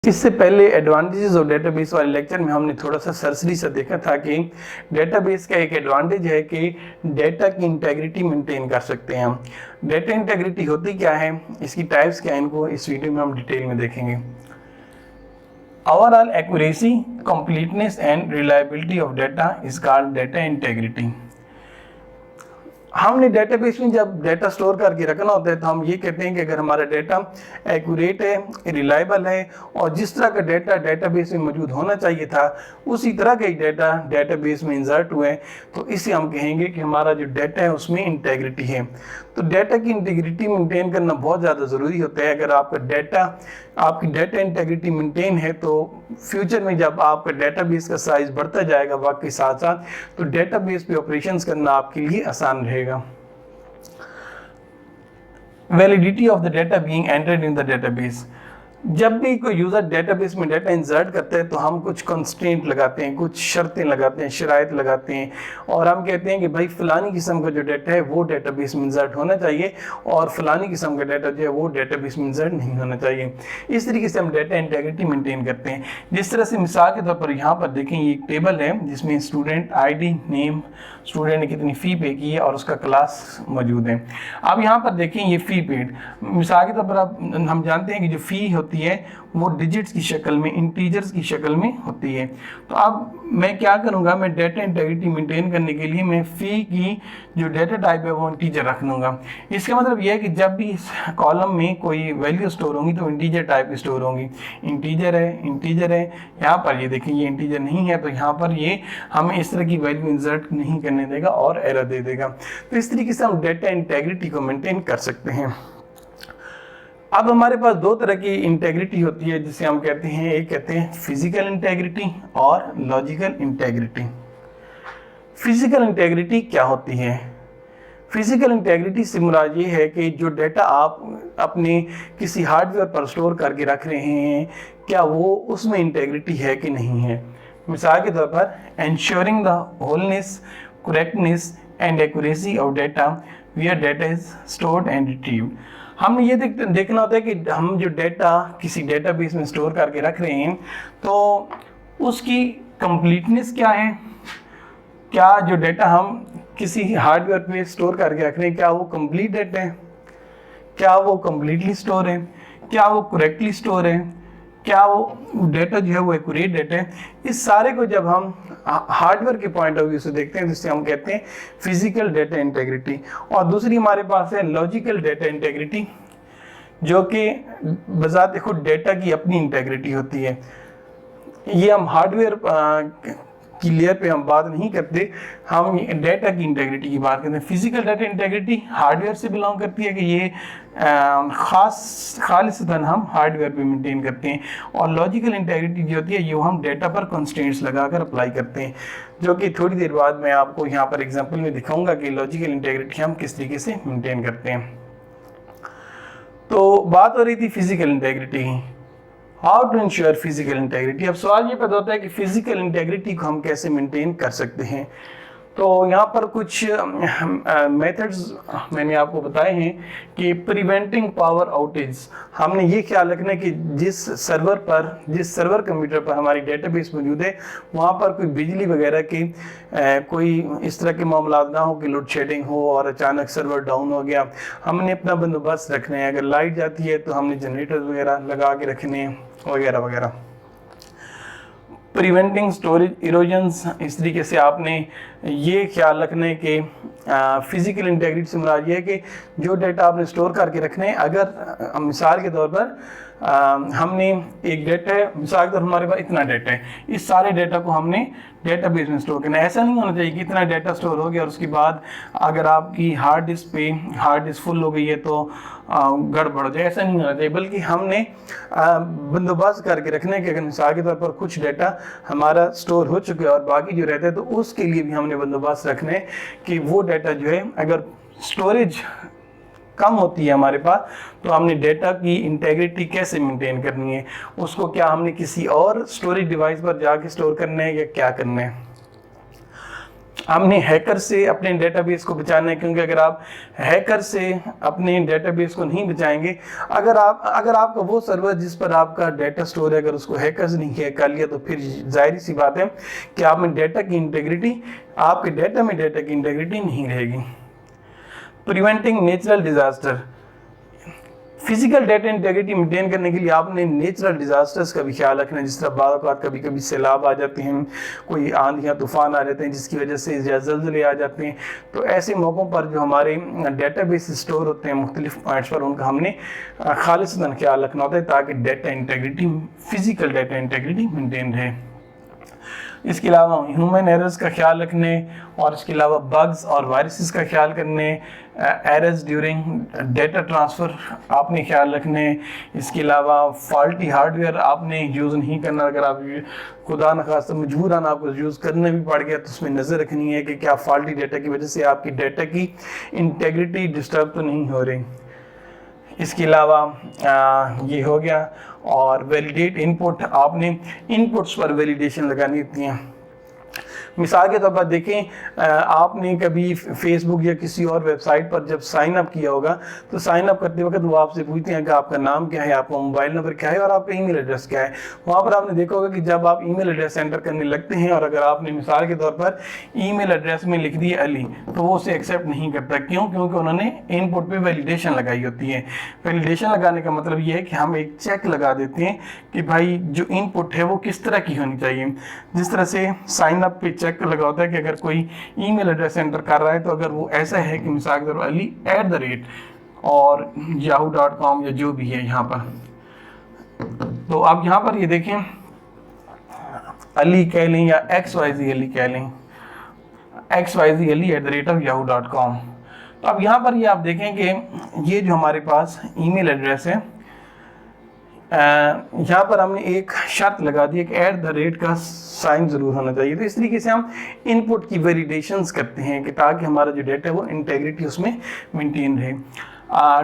इससे पहले advantages of database वाले लेक्चर में हमने थोड़ा सा सरसरी सा देखा था कि डेटाबेस का एक एडवांटेज है कि डेटा की इंटेग्रिटी मेंटेन कर सकते हैं हम। डेटा इंटेग्रिटी होती क्या है, इसकी टाइप्स क्या है, इनको इस वीडियो में हम डिटेल में देखेंगे। Overall accuracy, completeness and reliability of data is called data integrity. हमने डेटाबेस में जब डेटा स्टोर करके रखना होता है तो हम ये कहते हैं कि अगर हमारा डेटा एक्यूरेट है, रिलायबल है और जिस तरह का डेटा डेटाबेस में मौजूद होना चाहिए था उसी तरह का ही डेटा डेटाबेस में इंसर्ट हुए तो इसे हम कहेंगे कि हमारा जो डेटा है उसमें इंटेग्रिटी है। तो डेटा की इंटीग्रिटी मेंटेन करना बहुत ज़्यादा ज़रूरी होता है। अगर आपकी डेटा इंटेग्रिटी मेंटेन है तो फ्यूचर में जब आपका डेटाबेस का साइज बढ़ता जाएगा वक्त के साथ साथ, तो डेटाबेस पे ऑपरेशंस करना आपके लिए आसान रहेगा। Validity of the data being entered in the database. जब भी कोई यूज़र डेटाबेस में डाटा इंसर्ट करता है तो हम कुछ कंस्ट्रेंट लगाते हैं, कुछ शर्तें लगाते हैं, शराइत लगाते हैं और हम कहते हैं कि भाई फलानी किस्म का जो डाटा है वो डेटाबेस में इंसर्ट होना चाहिए और फलानी किस्म का डाटा जो है वो डेटाबेस में इंसर्ट नहीं होना चाहिए। इस तरीके से हम डाटा इंटेग्रिटी मेंटेन करते हैं। जिस तरह से मिसाल के तौर पर यहाँ पर देखें, ये एक टेबल है जिसमें स्टूडेंट ID, नेम, स्टूडेंट ने कितनी फ़ी पे की है और उसका क्लास मौजूद है। अब यहाँ पर देखें ये फ़ी पेड, मिसाल के तौर पर अब हम जानते हैं कि जो फ़ी होती है वो डिजिट्स की शक्ल में, इंटीजर्स की शक्ल में होती है। तो अब मैं क्या करूँगा, मैं डेटा इंटेग्रिटी मेंटेन करने के लिए मैं फ़ी की जो डेटा टाइप है वो इंटीजर रख लूँगा। इसका मतलब यह है कि जब भी इस कॉलम में कोई वैल्यू स्टोर होंगी तो इंटीजर टाइप की स्टोर होंगी। इंटीजर है, यहाँ पर ये देखें ये इंटीजर नहीं है तो यहाँ पर ये हमें इस तरह की वैल्यू इंसर्ट नहीं करने देगा और एरर दे देगा। तो इस तरीके से हम डेटा इंटेग्रिटी को मेंटेन कर सकते हैं। अब हमारे पास दो तरह की इंटेग्रिटी होती है जिसे हम कहते हैं, एक कहते हैं फिजिकल इंटेग्रिटी और लॉजिकल इंटेग्रिटी। फिजिकल इंटेग्रिटी क्या होती है? फिजिकल इंटेग्रिटी से मुराद ये है कि जो डेटा आप अपने किसी हार्डवेयर पर स्टोर करके रख रहे हैं क्या वो उसमें इंटेग्रिटी है कि नहीं है। मिसाल के तौर पर ensuring the wholeness, correctness and accuracy of data where data is stored and retrieved. हमने ये देखना होता है कि हम जो डेटा किसी डेटाबेस में स्टोर करके रख रहे हैं तो उसकी कंप्लीटनेस क्या है, क्या जो डेटा हम किसी हार्डवेयर पे स्टोर करके रख रहे हैं क्या वो कंप्लीट डेटा है, क्या वो कंप्लीटली स्टोर है, क्या वो करेक्टली स्टोर है, क्या वो डेटा जो है वो एक्यूरेट डेटा है। इस सारे को जब हम हार्डवेयर के पॉइंट ऑफ व्यू से देखते हैं जिससे हम कहते हैं फिजिकल डेटा इंटेग्रिटी। और दूसरी हमारे पास है लॉजिकल डेटा इंटेग्रिटी, जो कि बजाते खुद डेटा की अपनी इंटेग्रिटी होती है। ये हम हार्डवेयर की लेयर पे हम बात नहीं करते, हम डेटा की इंटेग्रिटी की बात करते हैं। फिजिकल डेटा इंटेग्रिटी हार्डवेयर से बिलोंग करती है कि ये खालिसतन हम हार्डवेयर पे मेंटेन करते हैं। और लॉजिकल इंटेग्रिटी जो होती है ये हम डेटा पर कंस्ट्रेंट्स लगाकर अप्लाई करते हैं, जो कि थोड़ी देर बाद मैं आपको यहाँ पर एग्जांपल में दिखाऊंगा कि लॉजिकल इंटेग्रिटी हम किस तरीके से मेंटेन करते हैं। तो बात हो रही थी physical integrity, how to ensure physical integrity. अब सवाल ये पैदा होता है कि फिजिकल इंटेग्रिटी को हम कैसे मेंटेन कर सकते हैं। तो यहाँ पर कुछ मेथड्स मैंने आपको बताए हैं कि प्रिवेंटिंग पावर आउटेज। हमने ये ख्याल रखना है कि जिस सर्वर कंप्यूटर पर हमारी डेटाबेस मौजूद है वहाँ पर कोई बिजली वगैरह की कोई इस तरह के मामला ना हो कि लोड शेडिंग हो और अचानक सर्वर डाउन हो गया। हमने अपना बंदोबस्त रखना है, अगर लाइट जाती है तो हमने जनरेटर वगैरह लगा के रखने हैं वगैरह वगैरह। प्रिवेंटिंग स्टोरेज इरोजन्स, इस तरीके से आपने ये ख्याल रखना है कि फिजिकल इंटेग्रिटी से मुराद ये है कि जो डेटा आपने स्टोर करके रखने हैं, अगर मिसाल के तौर पर हमने एक डेटा है, मिसाल के तौर पर हमारे पास इतना डेटा है, इस सारे डेटा को हमने डेटाबेस में स्टोर करना है। ऐसा नहीं होना चाहिए कि इतना डेटा स्टोर हो गया और उसके बाद अगर आपकी हार्ड डिस्क फुल हो गई है तो गड़बड़ हो जाए, ऐसा नहीं होना चाहिए। बल्कि हमने बंदोबस्त करके रखने के, अगर मिसाल के तौर पर कुछ डेटा हमारा स्टोर हो चुका है और बाकी जो रहता है तो उसके लिए भी हमने बंदोबस्त रखने कि वो डेटा जो है अगर स्टोरेज कम होती है हमारे पास तो हमने डेटा की इंटेग्रिटी कैसे मेंटेन करनी है, उसको क्या हमने किसी और स्टोरेज डिवाइस पर जाके स्टोर करना है या क्या करना है। हमने हैकर से अपने डेटाबेस को बचाना है, क्योंकि अगर आप हैकर से अपने डेटाबेस को नहीं बचाएंगे, अगर आपका वो सर्वर जिस पर आपका डेटा स्टोर है अगर उसको हैकर्स नहीं हैक कर लिया, तो फिर जाहिर सी बात है कि आप में डेटा की इंटेग्रिटी, आपके डेटा में डेटा की इंटेग्रिटी नहीं रहेगी। Preventing natural disaster, physical data integrity maintain करने के लिए आपने नेचुरल डिजास्टर्स का भी ख्याल रखना है। जिस तरह बाद कभी कभी सैलाब आ जाते हैं, कोई आंधियाँ तूफान आ जाते हैं जिसकी वजह से ज़लज़ले आ जाते हैं, तो ऐसे मौक़ों पर जो हमारे डेटाबेस स्टोर होते हैं मुख्तलिफ पॉइंट्स पर, उनका हमने खालिसतन ख्याल रखना होता है ताकि data integrity, physical data integrity maintain रहे। इसके अलावा ह्यूमन एरर्स का ख्याल रखने, और इसके अलावा बग्स और वायरसेस का ख्याल करने, एरर्स ड्यूरिंग डेटा ट्रांसफ़र आपने ख्याल रखने। इसके अलावा फॉल्टी हार्डवेयर आपने यूज़ नहीं करना। अगर आप खुदा न खास्ता मजबूरन आपको यूज़ करने भी पड़ गया तो उसमें नज़र रखनी है कि क्या फॉल्टी डेटा की वजह से आपकी डेटा की इंटेग्रिटी डिस्टर्ब तो नहीं हो रही। इसके अलावा ये हो गया। और वैलिडेट इनपुट, आपने इनपुट्स पर वैलिडेशन लगानी होती है। मिसाल के तौर पर देखें, आपने कभी फेसबुक या किसी और वेबसाइट पर जब साइन अप किया होगा तो साइन अप करते वक्त वो आपसे पूछते हैं कि आपका नाम क्या है, आपका मोबाइल नंबर क्या है और आपका ईमेल एड्रेस क्या है। वहाँ पर आपने देखा होगा कि जब आप ईमेल एड्रेस एंटर करने लगते हैं और अगर आपने मिसाल के तौर पर ईमेल एड्रेस में लिख दिया अली, तो वो उसे एक्सेप्ट नहीं करता। क्यों? क्योंकि उन्होंने इनपुट पे वैलिडेशन लगाई होती है। वैलिडेशन लगाने का मतलब ये है कि हम एक चेक लगा देते हैं कि भाई जो इनपुट है वो किस तरह की होनी चाहिए। जिस तरह से साइन अप पे चेक लगा होता है कि अगर कोई ईमेल एड्रेस एंटर कर रहा है तो अगर वो ऐसा है कि मिसाल के तौर पर ali@ और yahoo.com या जो भी है यहाँ पर, तो आप यहाँ पर ये देखें अली कह लें या XYZ अली कह लें, XYZ ali@yahoo.com। तो अब यहाँ पर ये आप देखें कि ये जो हमारे पास ईमेल एड्रेस है, यहाँ पर हमने एक शर्त लगा दी कि @ का साइन ज़रूर होना चाहिए। तो इस तरीके से हम इनपुट की वैलिडेशंस करते हैं कि ताकि हमारा जो डेटा है वो इंटेग्रिटी उसमें मेंटेन रहे।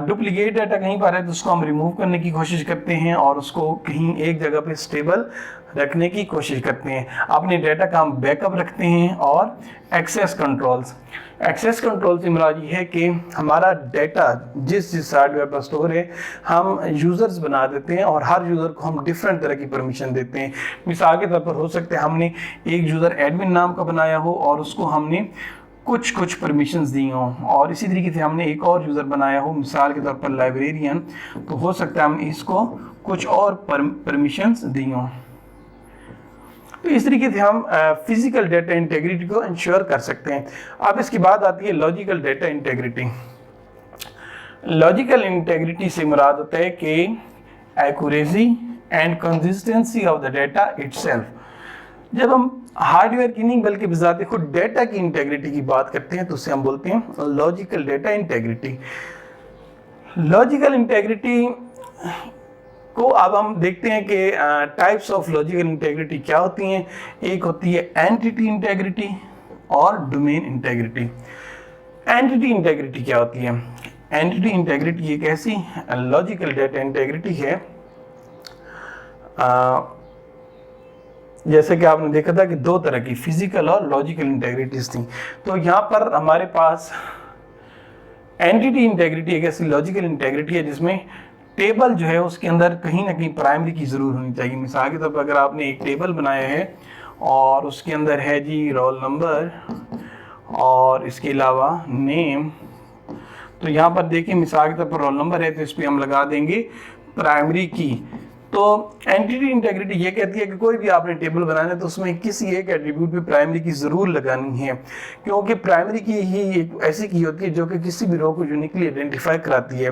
डुप्लीकेट डाटा कहीं पर है तो उसको हम रिमूव करने की कोशिश करते हैं और उसको कहीं एक जगह पे स्टेबल रखने की कोशिश करते हैं। अपने डाटा का हम बैकअप रखते हैं। और एक्सेस कंट्रोल्स, एक्सेस कंट्रोल से मुराद ये है कि हमारा डाटा जिस हार्डवेयर पर स्टोर है हम यूज़र्स बना देते हैं और हर यूज़र को हम डिफरेंट तरह की परमिशन देते हैं। मिसाल के तौर पर हो सकता है हमने एक यूज़र एडमिन नाम का बनाया हो और उसको हमने कुछ परमिशंस दी हों, और इसी तरीके से हमने एक और यूज़र बनाया हो मिसाल के तौर पर लाइब्रेरियन, तो हो सकता है हमने इसको कुछ और परमिशंस दी हों। तो इस तरीके से हम फिजिकल डेटा इंटेग्रिटी को इंश्योर कर सकते हैं। अब इसके बाद आती है logical data integrity. Logical integrity से मुराद होता है कि accuracy and consistency of the data itself. जब हम हार्डवेयर की नहीं बल्कि बजाते खुद डेटा की इंटेग्रिटी की बात करते हैं तो उसे हम बोलते हैं logical data integrity. Logical integrity को अब हम देखते हैं कि टाइप्स ऑफ लॉजिकल इंटेग्रिटी क्या होती हैं। एक होती है एंटिटी इंटेग्रिटी और डोमेन इंटेग्रिटी। एंटिटी इंटेग्रिटी क्या होती है? एंटिटी इंटेग्रिटी एक ऐसी लॉजिकल डेटा इंटेग्रिटी है, जैसे कि आपने देखा था कि दो तरह की फिजिकल और लॉजिकल इंटेग्रिटीज थी। तो यहाँ पर हमारे पास एंटिटी इंटेग्रिटी एक ऐसी लॉजिकल इंटेग्रिटी है जिसमें टेबल जो है उसके अंदर कहीं ना कहीं प्राइमरी की ज़रूर होनी चाहिए। मिसाल के तौर पर अगर आपने एक टेबल बनाया है और उसके अंदर है जी रोल नंबर और इसके अलावा नेम, तो यहाँ पर देखिए मिसाल के तौर पर रोल नंबर है तो इस पर हम लगा देंगे प्राइमरी की। तो एंटिटी इंटेग्रिटी ये कहती है कि कोई भी आपने टेबल बनाना है तो उसमें किसी एक एट्रीब्यूट पे प्राइमरी की ज़रूर लगानी है, क्योंकि प्राइमरी की ही एक ऐसी की होती है जो कि किसी भी रो को यूनिकली आइडेंटिफाई कराती है।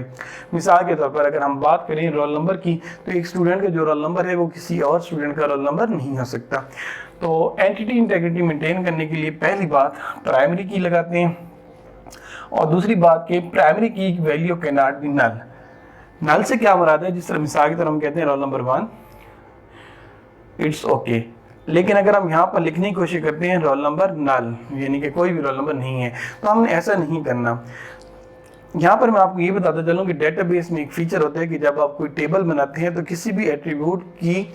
मिसाल के तौर पर अगर हम बात करें रोल नंबर की, तो एक स्टूडेंट का जो रोल नंबर है वो किसी और स्टूडेंट का रोल नंबर नहीं हो सकता। तो एंटिटी इंटेग्रिटी मेंटेन करने के लिए पहली बात प्राइमरी की लगाते हैं और दूसरी बात कि प्राइमरी की value can not be null. Null से क्या मुराद है? जिस तरह मिसाल की तरह हम कहते हैं रोल नंबर 1 इट्स ओके, लेकिन अगर हम यहाँ पर लिखने की कोशिश करते हैं रोल नंबर नल, यानी कि कोई भी रोल नंबर नहीं है, तो हमने ऐसा नहीं करना। यहाँ पर मैं आपको ये बताता चलूँ कि डेटाबेस में एक फीचर होता है कि जब आप कोई टेबल बनाते हैं तो किसी भी एट्रीब्यूट की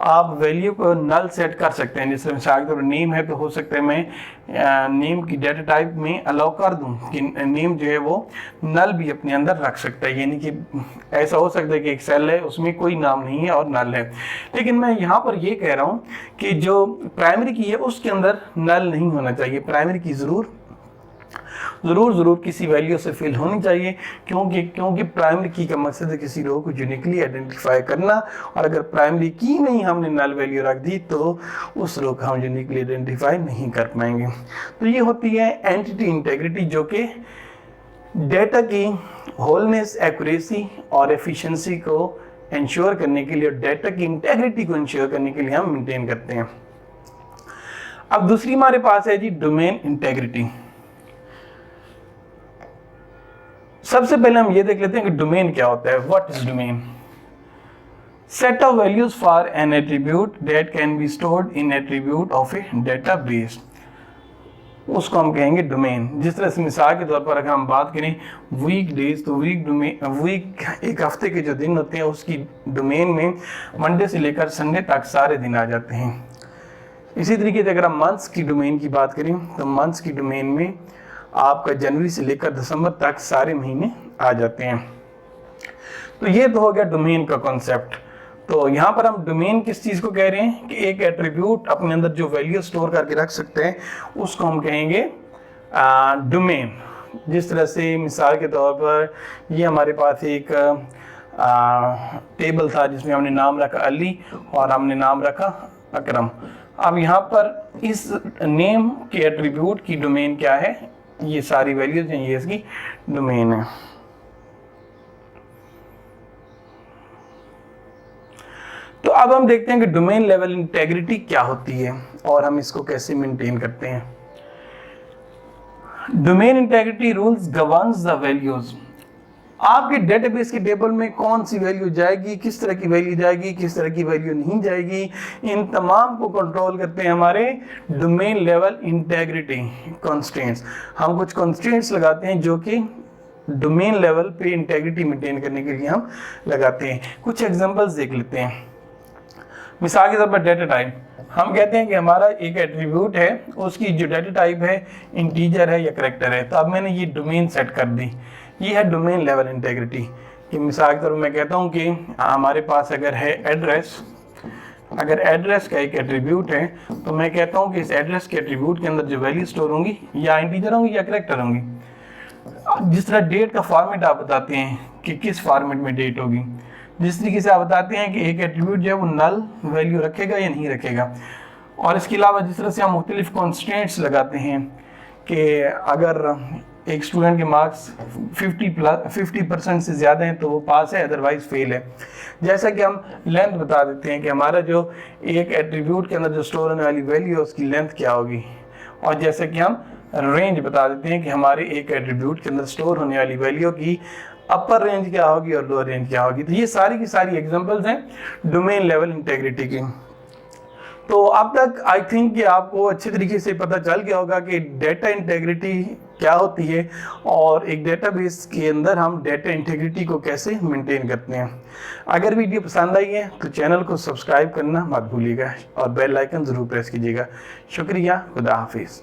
आप वैल्यू को नल सेट कर सकते हैं। जैसे मिसाल के तौर पर नेम है तो हो सकता है मैं नेम की डेटा टाइप में अलाउ कर दूं कि नेम जो है वो नल भी अपने अंदर रख सकता है, यानी कि ऐसा हो सकता है कि एक सेल है उसमें कोई नाम नहीं है और नल है। लेकिन मैं यहाँ पर ये कह रहा हूँ कि जो प्राइमरी की है उसके अंदर नल नहीं होना चाहिए, प्राइमरी की ज़रूर किसी वैल्यू से फिल होनी चाहिए, क्योंकि प्राइमरी की का मकसद है किसी रो को यूनिकली आइडेंटिफाई करना, और अगर प्राइमरी की में ही हमने नल वैल्यू रख दी तो उस रो को हम यूनिकली आइडेंटिफाई नहीं कर पाएंगे। तो ये होती है एंटिटी इंटेग्रिटी, जो कि डेटा की होलनेस, एक्यूरेसी और एफिशिएंसी को इंश्योर करने के लिए और डेटा की इंटेग्रिटी को इंश्योर करने के लिए हम मेंटेन करते हैं। अब दूसरी हमारे पास है जी डोमेन इंटेग्रिटी। सबसे पहले हम ये देख लेते हैं कि डोमेन क्या होता है। What is domain? Set of values for an attribute that can be stored in attribute of A database, उसको हम कहेंगे डोमेन। जिस तरह से मिसाल के तौर पर अगर हम बात करें वीक डेज, तो वीक एक हफ्ते के जो दिन होते हैं उसकी डोमेन में मंडे से लेकर संडे तक सारे दिन आ जाते हैं। इसी तरीके से अगर हम मंथ्स की डोमेन की बात करें तो मंथ्स की डोमेन में आपका जनवरी से लेकर दिसंबर तक सारे महीने आ जाते हैं। तो ये तो हो गया डोमेन का कॉन्सेप्ट। तो यहाँ पर हम डोमेन किस चीज़ को कह रहे हैं कि एक एट्रीब्यूट अपने अंदर जो वैल्यू स्टोर करके रख सकते हैं उसको हम कहेंगे डोमेन। जिस तरह से मिसाल के तौर पर ये हमारे पास एक टेबल था जिसमें हमने नाम रखा अली और हमने नाम रखा अकरम। अब यहाँ पर इस नेम के एट्रीब्यूट की डोमेन क्या है, ये सारी वैल्यूज हैं, ये इसकी डोमेन है। तो अब हम देखते हैं कि डोमेन लेवल इंटेग्रिटी क्या होती है और हम इसको कैसे मेंटेन करते हैं। Domain integrity rules governs the values. आपके डेटाबेस के टेबल में कौन सी वैल्यू जाएगी, किस तरह की वैल्यू जाएगी, किस तरह की वैल्यू नहीं जाएगी, इन तमाम को कंट्रोल करते हैं हमारे डोमेन लेवल इंटेग्रिटी कंस्ट्रेंट्स। हम कुछ कंस्ट्रेंट्स लगाते हैं जो कि डोमेन लेवल पे इंटेग्रिटी मेंटेन करने के लिए हम लगाते हैं। कुछ एग्जांपल्स देख लेते हैं। मिसाल के तौर पर डेटा टाइप, हम कहते हैं कि हमारा एक एट्रीब्यूट है, उसकी जो डेटा टाइप है इंटीजर है या कैरेक्टर है। तो अब मैंने ये डोमेन सेट कर दी, ये है डोमेन लेवल इंटेग्रिटी। कि मिसाल के तौर पर मैं कहता हूँ कि हमारे पास अगर है एड्रेस, अगर एड्रेस का एक एट्रीब्यूट है तो मैं कहता हूँ कि इस एड्रेस के एट्रीब्यूट के अंदर जो वैल्यू स्टोर होंगी या इंटीजर होंगी या कैरेक्टर होंगी। जिस तरह डेट का फॉर्मेट आप बताते हैं कि किस फॉर्मेट में डेट होगी, जिस तरीके से आप बताते हैं कि एक एट्रीब्यूट जो है वो नल वैल्यू रखेगा या नहीं रखेगा। और इसके अलावा जिस तरह से हम मुख्तलिफ कॉन्स्टेंट्स लगाते हैं कि अगर एक स्टूडेंट के मार्क्स 50% से ज़्यादा हैं तो वो पास है, अदरवाइज फेल है। जैसा कि हम लेंथ बता देते हैं कि हमारा जो एक एट्रीब्यूट के अंदर जो स्टोर होने वाली वैल्यू है उसकी लेंथ क्या होगी, और जैसे कि हम रेंज बता देते हैं कि हमारे एक एट्रीब्यूट के अंदर स्टोर होने वाली वैल्यू की अपर रेंज क्या होगी और लोअर रेंज क्या होगी। तो ये सारी की सारी एग्जांपल्स हैं डोमेन लेवल इंटेग्रिटी की। तो अब तक आई थिंक कि आपको अच्छे तरीके से पता चल गया होगा कि डेटा इंटेग्रिटी क्या होती है और एक डेटाबेस के अंदर हम डेटा इंटेग्रिटी को कैसे मेंटेन करते हैं। अगर वीडियो पसंद आई है तो चैनल को सब्सक्राइब करना मत भूलिएगा और बेल आइकन ज़रूर प्रेस कीजिएगा। शुक्रिया, खुदा हाफिज़।